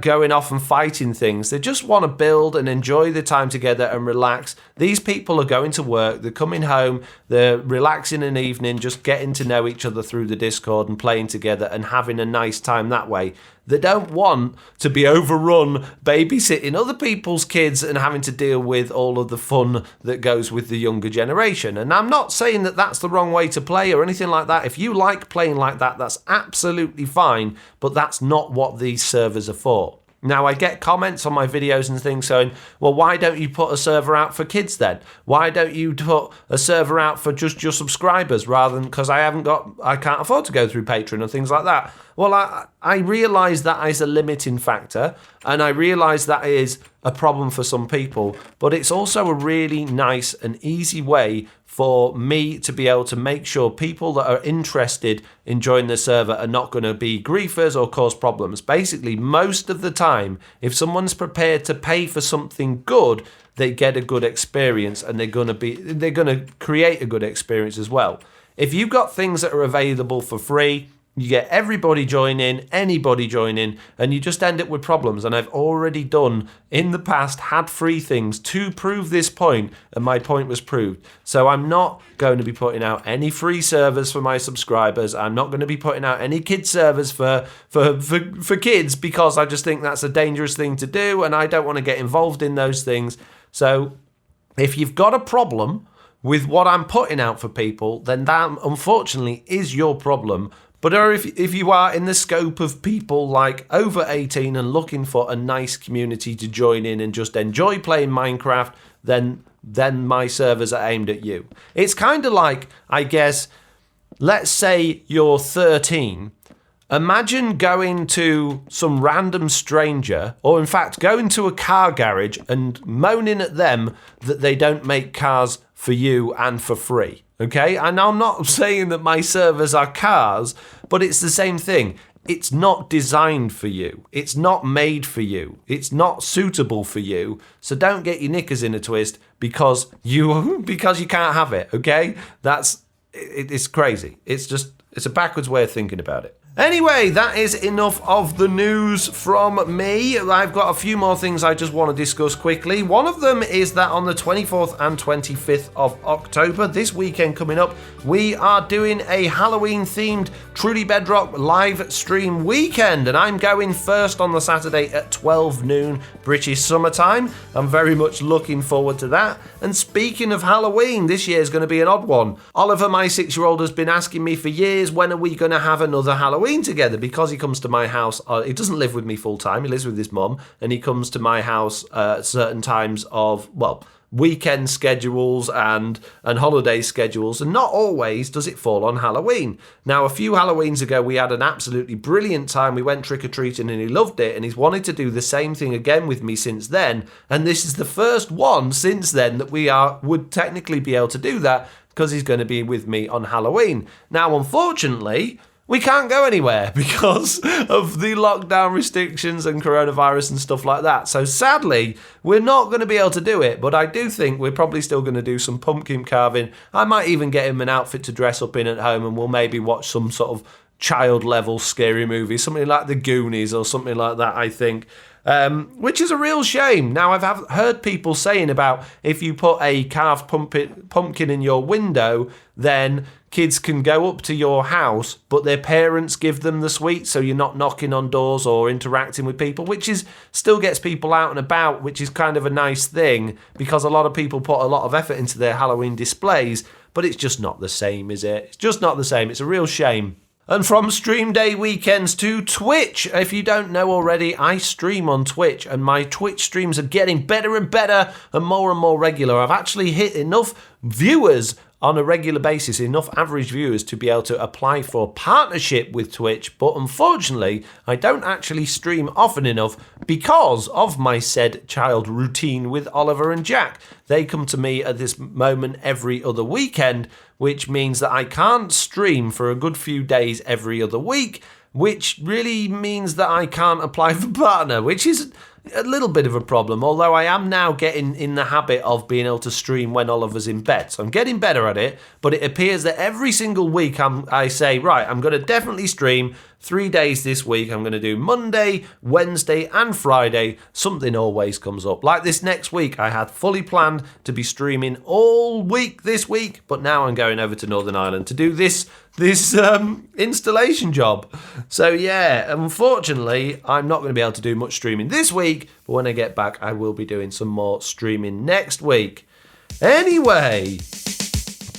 going off and fighting things. They just want to build and enjoy the time together and relax. These people are going to work, they're coming home, they're relaxing in the evening, just getting to know each other through the Discord and playing together and having a nice time that way. They don't want to be overrun babysitting other people's kids and having to deal with all of the fun that goes with the younger generation. And I'm not saying that that's the wrong way to play or anything like that. If you like playing like that, that's absolutely fine, but that's not what these servers are for. Now, I get comments on my videos and things saying, well, why don't you put a server out for kids then? Why don't you put a server out for just your subscribers rather than, because I can't afford to go through Patreon and things like that. Well, I realise that is a limiting factor, and I realise that is a problem for some people, but it's also a really nice and easy way for me to be able to make sure people that are interested in joining the server are not going to be griefers or cause problems. Basically, most of the time, if someone's prepared to pay for something good, they get a good experience, and they're going to create a good experience as well. If you've got things that are available for free, you get everybody joining, anybody joining, and you just end up with problems. And I've already done, in the past, had free things to prove this point, and my point was proved. So I'm not going to be putting out any free servers for my subscribers. I'm not going to be putting out any kid servers for kids, because I just think that's a dangerous thing to do, and I don't want to get involved in those things. So if you've got a problem with what I'm putting out for people, then that, unfortunately, is your problem. But if you are in the scope of people like over 18 and looking for a nice community to join in and just enjoy playing Minecraft, then my servers are aimed at you. It's kind of like, I guess, let's say you're 13. Imagine going to some random stranger, or in fact going to a car garage and moaning at them that they don't make cars for you and for free. Okay, and I'm not saying that my servers are cars, but it's the same thing. It's not designed for you. It's not made for you. It's not suitable for you. So don't get your knickers in a twist because you can't have it. Okay, it's crazy. It's a backwards way of thinking about it. Anyway, that is enough of the news from me. I've got a few more things I just want to discuss quickly. One of them is that on the 24th and 25th of October, this weekend coming up, we are doing a Halloween-themed Truly Bedrock live stream weekend, and I'm going first on the Saturday at 12 noon British summertime. I'm very much looking forward to that. And speaking of Halloween, this year is going to be an odd one. Oliver, my 6-year-old, has been asking me for years, when are we going to have another Halloween together, because he comes to my house. He doesn't live with me full time. He lives with his mum, and he comes to my house at certain times of, weekend schedules and holiday schedules, and not always does it fall on Halloween. Now, a few Halloweens ago, we had an absolutely brilliant time. We went trick-or-treating and he loved it, and he's wanted to do the same thing again with me since then, and this is the first one since then that we would technically be able to do that, because he's going to be with me on Halloween. Now, unfortunately, we can't go anywhere because of the lockdown restrictions and coronavirus and stuff like that. So sadly, we're not going to be able to do it, but I do think we're probably still going to do some pumpkin carving. I might even get him an outfit to dress up in at home, and we'll maybe watch some sort of child-level scary movie, something like The Goonies or something like that, I think. Which is a real shame. Now, I've heard people saying about if you put a carved pumpkin in your window, then kids can go up to your house, but their parents give them the sweets, so you're not knocking on doors or interacting with people, which still gets people out and about, which is kind of a nice thing, because a lot of people put a lot of effort into their Halloween displays, but it's just not the same, is it? It's just not the same. It's a real shame. And from stream day weekends to Twitch. If you don't know already, I stream on Twitch, and my Twitch streams are getting better and better and more regular. I've actually hit enough viewers on a regular basis, enough average viewers to be able to apply for partnership with Twitch, but unfortunately, I don't actually stream often enough because of my said child routine with Oliver and Jack. They come to me at this moment every other weekend, which means that I can't stream for a good few days every other week, which really means that I can't apply for partner, which is a little bit of a problem, although I am now getting in the habit of being able to stream when Oliver's in bed. So I'm getting better at it, but it appears that every single week I say, right, I'm going to definitely stream 3 days this week. I'm going to do Monday, Wednesday, and Friday. Something always comes up. Like this next week, I had fully planned to be streaming all week this week, but now I'm going over to Northern Ireland to do this installation job. So yeah, unfortunately, I'm not going to be able to do much streaming this week, but when I get back, I will be doing some more streaming next week. Anyway,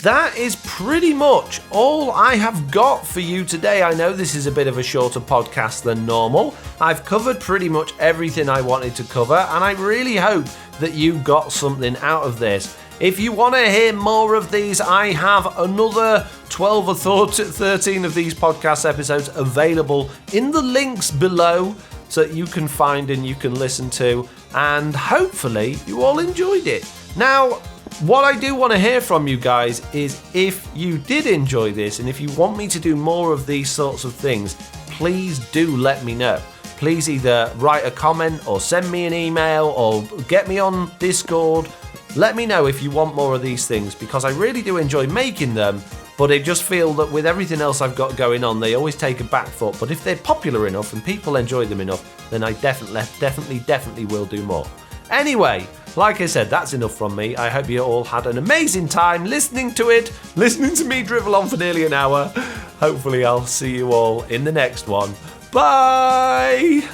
that is pretty much all I have got for you today. I know this is a bit of a shorter podcast than normal. I've covered pretty much everything I wanted to cover, and I really hope that you got something out of this. If you want to hear more of these, I have another 12 or 13 of these podcast episodes available in the links below, so that you can find and you can listen to, and hopefully you all enjoyed it. Now, What I do want to hear from you guys is if you did enjoy this and if you want me to do more of these sorts of things, please do let me know. Please either write a comment or send me an email or get me on Discord. Let me know if you want more of these things, because I really do enjoy making them, but I just feel that with everything else I've got going on, they always take a back foot. But if they're popular enough and people enjoy them enough, then I definitely will do more. Anyway, like I said, that's enough from me. I hope you all had an amazing time listening to me drivel on for nearly an hour. Hopefully I'll see you all in the next one. Bye!